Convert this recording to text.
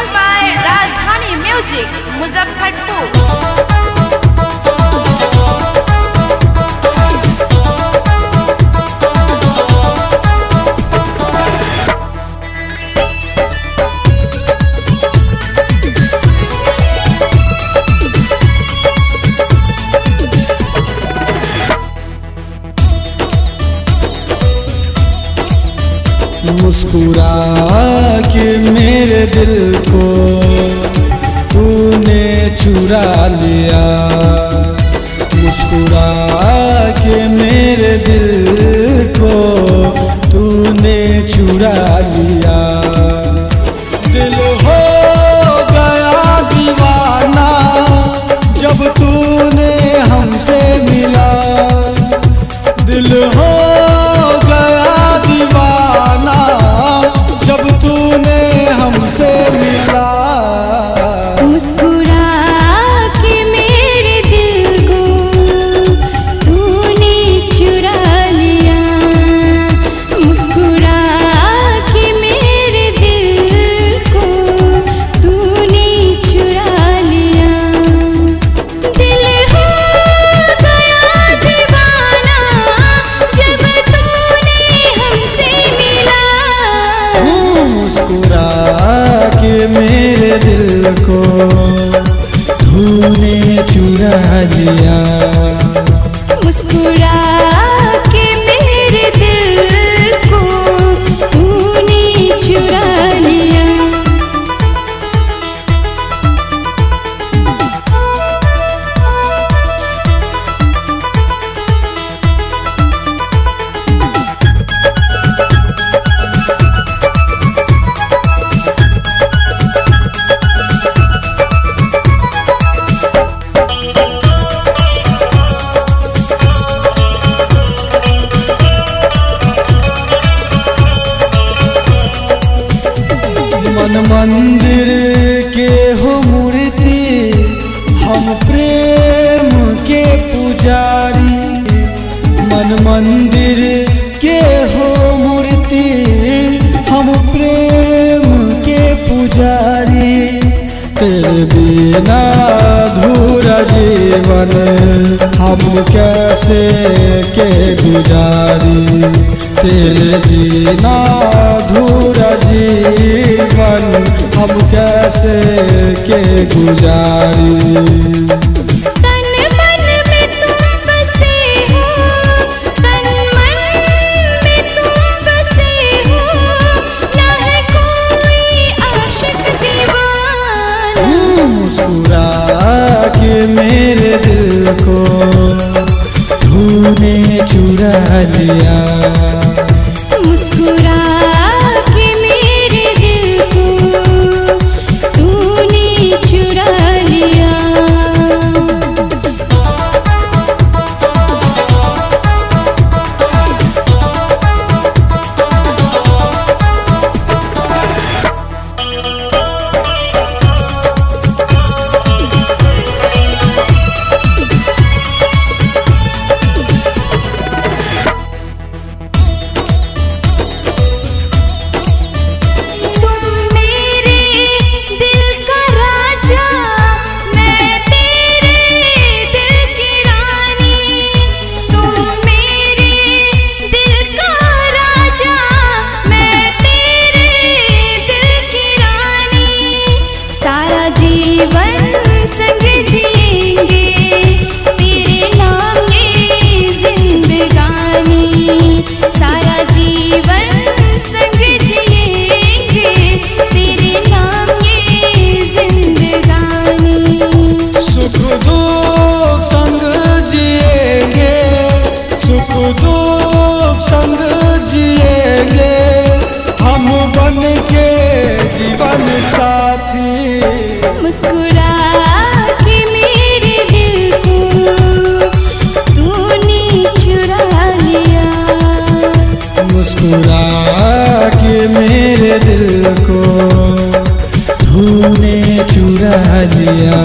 recording by Rajdhani Music, Muzaffarpur। मुस्कुरा के मेरे दिल को तूने चुरा लिया, मुस्कुरा के मेरे दिल को तूने चुरा लिया। दिल हो गया दीवाना जब तूने हमसे मिला, दिल हो गया दीवाना जब तूने हमसे मिला। मुस्कुरा के मेरे दिल को तूने चुरा लिया, मुस्कुरा के मेरे दिल को तूने चुरा लिया। दिल हो गया दीवाना जब तूने हमसे मिला। मुस्कुरा के मेरे दिल को तूने चुरा लिया, मुस्कुरा के मेरे दिल को तूने चुरा लिया। मन मंदिर के हो मूर्ति, हम प्रेम के पुजारी। मन मंदिर के हो मूर्ति, हम प्रेम के पुजारी। तेरे बिना अधूरा जीवन हम कैसे के गुजारी, तेरे बिना अधूरा जीवन हम कैसे के गुजारी। तन मन में तुम बसे हो, तन मन में तुम बसे हो, ना है कोई आशिक दीवाना। मुस्कुरा के मेरे दिल को तूने चुरा लिया, मुस्कुरा के मेरे दिल को तूने चुरा लिया। जीवन संग जिएंगे तेरे नाम ये जिंदगानी, सारा जीवन संग जिएंगे तेरे नाम ये जिंदगानी। सुख दुख संग जिएंगे, सुख दुख संग जिएंगे हम बन के जीवन साथी। मुस्कुरा के मेरे दिल को तूने चुरा लिया, मुस्कुरा के मेरे दिल को तूने चुरा लिया।